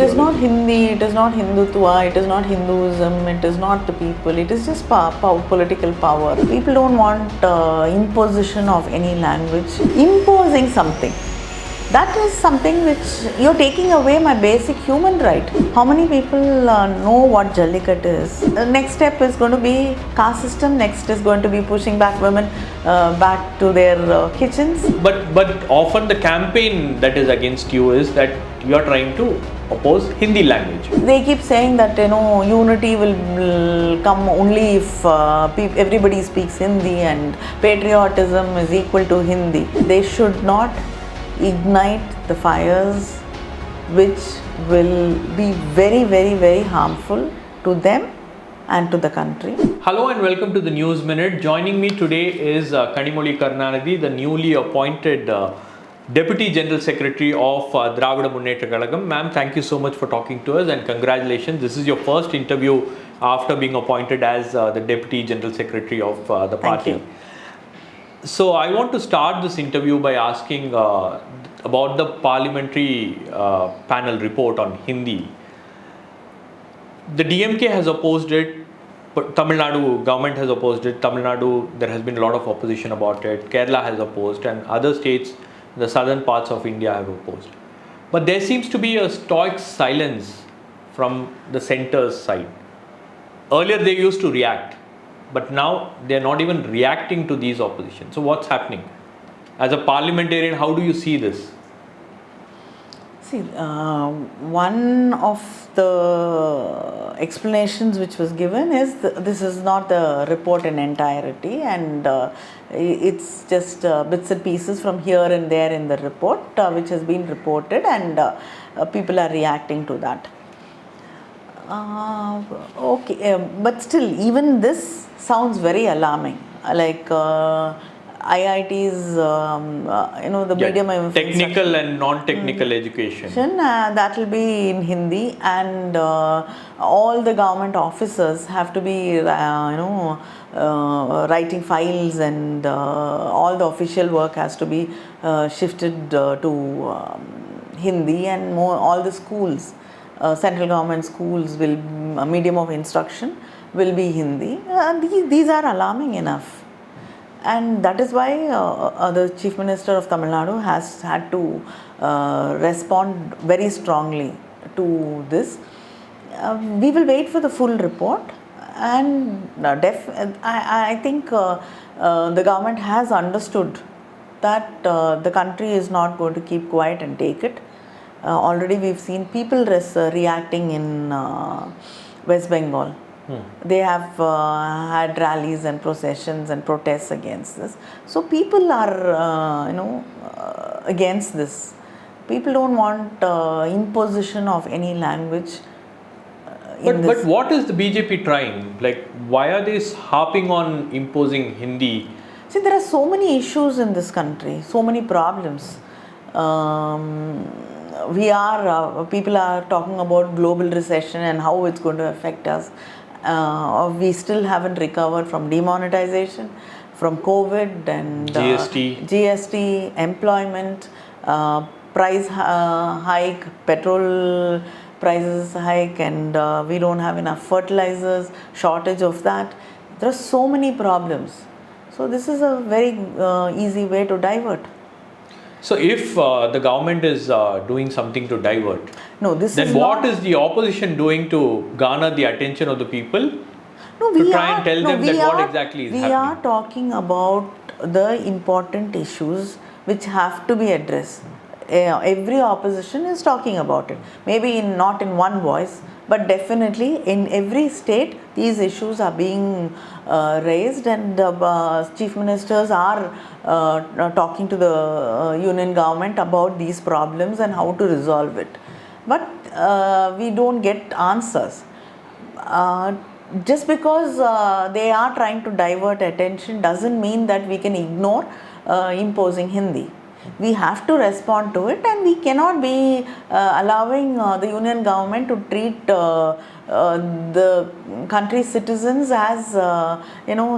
is not Hindi, it is not Hindutva, it is not Hinduism, it is not the people, it is just political power. People don't want imposition of any language, imposing something. That is something which you're taking away my basic human right. How many people know what Jallikat is? The next step is going to be caste system. Next is going to be pushing back women back to their kitchens. But often the campaign that is against you is that you are trying to oppose Hindi language. They keep saying that unity will come only if everybody speaks Hindi and patriotism is equal to Hindi. They should not ignite the fires which will be very, very, very harmful to them and to the country. Hello and welcome to the News Minute. Joining me today is Kanimozhi, the newly appointed Deputy General Secretary of Dravida Munnetra Kazhagam. Ma'am, thank you so much for talking to us and congratulations. This is your first interview after being appointed as the Deputy General Secretary of the party. Thank you. So I want to start this interview by asking about the parliamentary panel report on Hindi. The DMK has opposed it, but Tamil Nadu government has opposed it. Tamil Nadu, there has been a lot of opposition about it. Kerala has opposed, and other states, the southern parts of India have opposed. But there seems to be a stoic silence from the centre's side. Earlier they used to react, but now they are not even reacting to these oppositions. So what's happening? As a parliamentarian, how do you see this? See, one of the explanations which was given is this is not the report in entirety, and it's just bits and pieces from here and there in the report which has been reported, and people are reacting to that. Okay, but still, even this sounds very alarming. Like IITs, the medium of technical and non-technical education. That will be in Hindi, and all the government officers have to be, writing files, and all the official work has to be shifted to Hindi, and all the schools. Central government schools will medium of instruction will be Hindi. These are alarming enough, and that is why the Chief Minister of Tamil Nadu has had to respond very strongly to this. We will wait for the full report, and I think the government has understood that the country is not going to keep quiet and take it. Already we've seen people reacting in West Bengal. They have had rallies and processions and protests against this. So people are, against this. People don't want imposition of any language. But what is the BJP trying? Like, why are they harping on imposing Hindi? See, there are so many issues in this country, so many problems. People are talking about global recession and how it's going to affect us. We still haven't recovered from demonetization, from COVID and GST, employment, price hike, petrol prices hike, and we don't have enough fertilizers, shortage of that. There are so many problems. So this is a very easy way to divert. So if the government is doing something to divert, then what is the opposition doing to garner the attention of the people? To try and tell them what exactly is happening? We are talking about the important issues which have to be addressed. Every opposition is talking about it. Maybe not in one voice, but definitely in every state these issues are being raised, and chief ministers are talking to the union government about these problems and how to resolve it. But we don't get answers. Just because they are trying to divert attention doesn't mean that we can ignore imposing Hindi. We have to respond to it, and we cannot be allowing the union government to treat the country's citizens as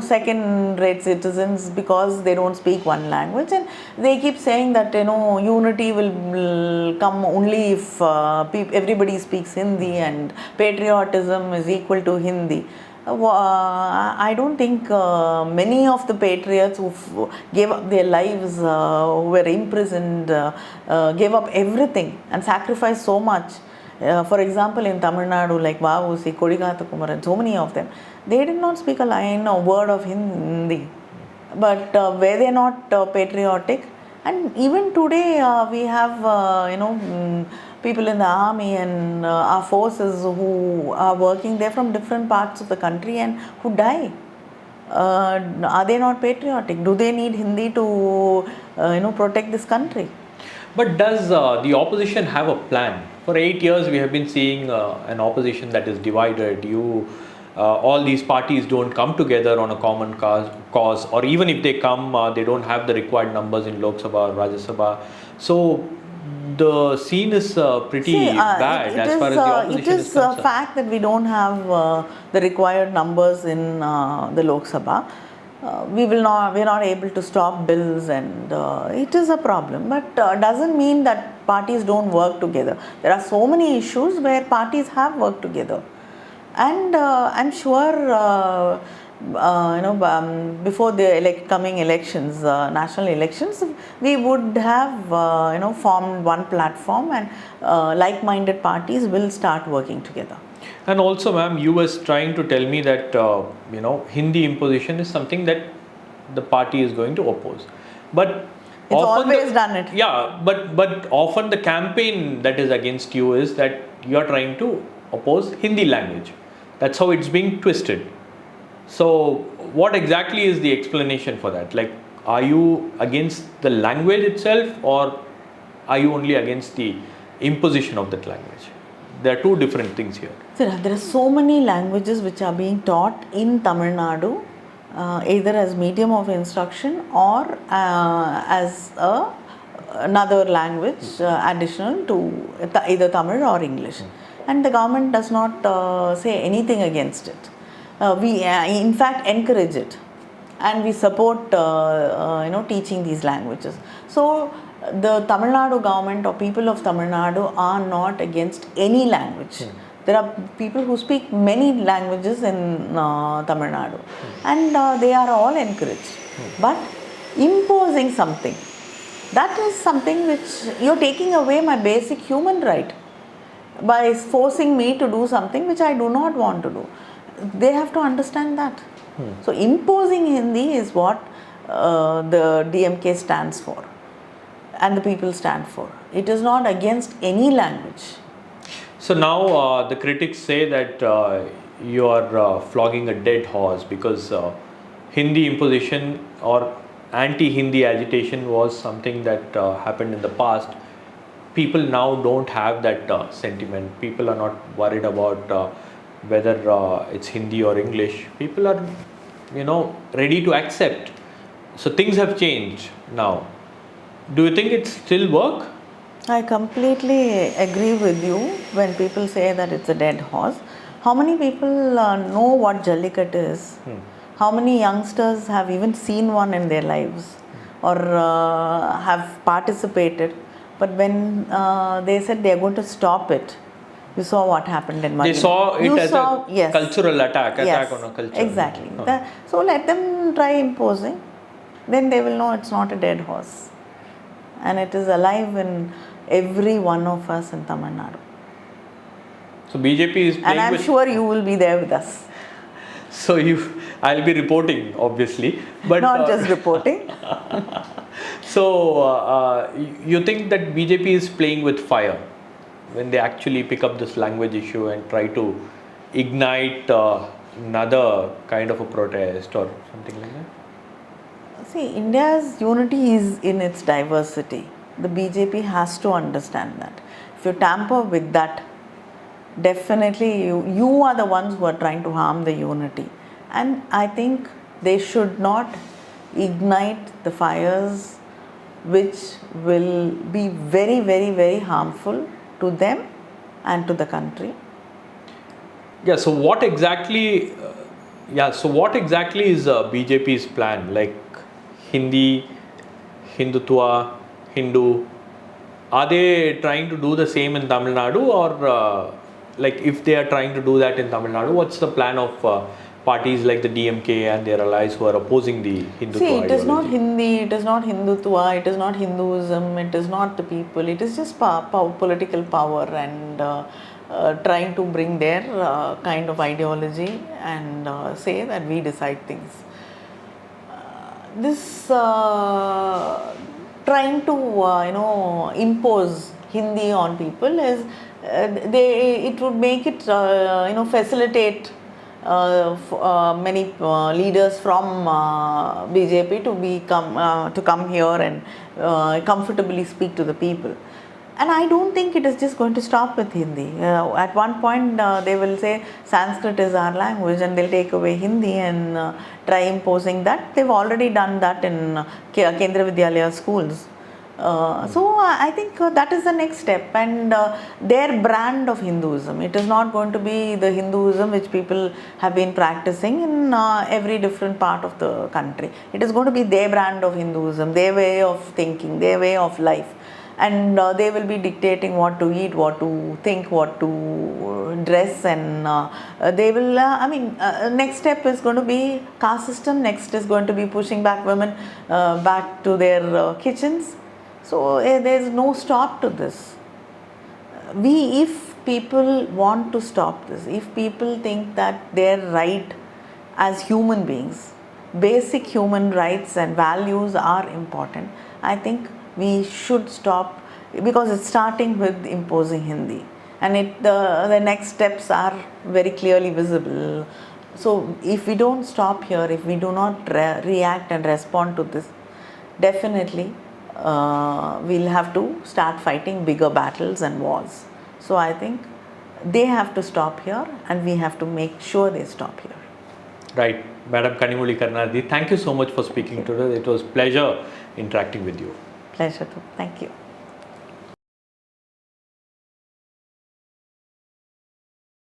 second-rate citizens because they don't speak one language. And they keep saying that unity will come only if everybody speaks Hindi and patriotism is equal to Hindi. I don't think many of the patriots who gave up their lives, who were imprisoned, gave up everything and sacrificed so much. For example, in Tamil Nadu, like Vavasi, Kodigata Kumaran, so many of them, they did not speak a line or word of Hindi. But were they not patriotic? And even today, we have, people in the army and our forces who are working there from different parts of the country and who die. Are they not patriotic? Do they need Hindi to, protect this country? But does the opposition have a plan? For 8 years, we have been seeing an opposition that is divided. All these parties don't come together on a common cause, or even if they come, they don't have the required numbers in Lok Sabha or Rajya Sabha. So the scene is pretty bad as far as the opposition is concerned. It is a fact that we don't have the required numbers in the Lok Sabha. We're not able to stop bills, and it is a problem. But doesn't mean that parties don't work together. There are so many issues where parties have worked together. And I'm sure, before the coming elections, national elections, we would have, formed one platform, and like-minded parties will start working together. And also, ma'am, you was trying to tell me that, Hindi imposition is something that the party is going to oppose. But it's always done it. Yeah, but often the campaign that is against you is that you are trying to oppose Hindi language. That's how it's being twisted. So what exactly is the explanation for that? Like, are you against the language itself, or are you only against the imposition of that language? There are two different things here. So there are so many languages which are being taught in Tamil Nadu, either as medium of instruction or as another language additional to either Tamil or English. And the government does not say anything against it. We in fact encourage it, and we support teaching these languages. So the Tamil Nadu government or people of Tamil Nadu are not against any language. There are people who speak many languages in Tamil Nadu, and they are all encouraged. But imposing something, that is something which you're taking away my basic human right by forcing me to do something which I do not want to do. They have to understand that. So imposing Hindi is what the DMK stands for, and the people stand for. It is not against any language. So now the critics say that you are flogging a dead horse, because Hindi imposition or anti-Hindi agitation was something that happened in the past. People now don't have that sentiment. People are not worried about whether it's Hindi or English. People are, ready to accept. So things have changed now. Do you think it still work? I completely agree with you when people say that it's a dead horse. How many people know what Jallikat is? How many youngsters have even seen one in their lives or have participated? But when they said they are going to stop it, you saw what happened in Madina. They saw it as a cultural attack on a culture. Exactly. So let them try imposing. Then they will know it's not a dead horse. And it is alive in every one of us in Tamil Nadu. So BJP is playing, and I'm sure you will be there with us. So I'll be reporting, obviously, but not just reporting. So you think that BJP is playing with fire when they actually pick up this language issue and try to ignite another kind of a protest or something like that? See, India's unity is in its diversity. The BJP has to understand that. If you tamper with that, definitely you are the ones who are trying to harm the unity. And I think they should not ignite the fires which will be very, very, very harmful to them and to the country. Yeah, so what exactly is BJP's plan? Like Hindi, Hindutva, Hindu, are they trying to do the same in Tamil Nadu, or like if they are trying to do that in Tamil Nadu, what's the plan of parties like the DMK and their allies who are opposing the Hindutva See, it is not ideology? Hindi, it is not Hindutva, it is not Hinduism, it is not the people, it is just political power and trying to bring their kind of ideology and say that we decide things. This trying to impose Hindi on people is it would make it facilitate many leaders from BJP to come here and comfortably speak to the people. And I don't think it is just going to stop with Hindi. At one point, they will say Sanskrit is our language and they'll take away Hindi and try imposing that. They've already done that in Kendra Vidyalaya schools. So I think that is the next step, and their brand of Hinduism. It is not going to be the Hinduism which people have been practicing in every different part of the country. It is going to be their brand of Hinduism, their way of thinking, their way of life. And they will be dictating what to eat, what to think, what to dress, and they will, next step is going to be caste system, next is going to be pushing back women back to their kitchens. So there is no stop to this. If people want to stop this, if people think that their right as human beings, basic human rights and values are important, I think we should stop, because it's starting with imposing Hindi, and the next steps are very clearly visible. So if we don't stop here, if we do not react and respond to this, definitely we'll have to start fighting bigger battles and wars. So I think they have to stop here and we have to make sure they stop here. Right. Madam Kanimozhi Karnardi, thank you so much for speaking today. It was pleasure interacting with you. Pleasure too. Thank you.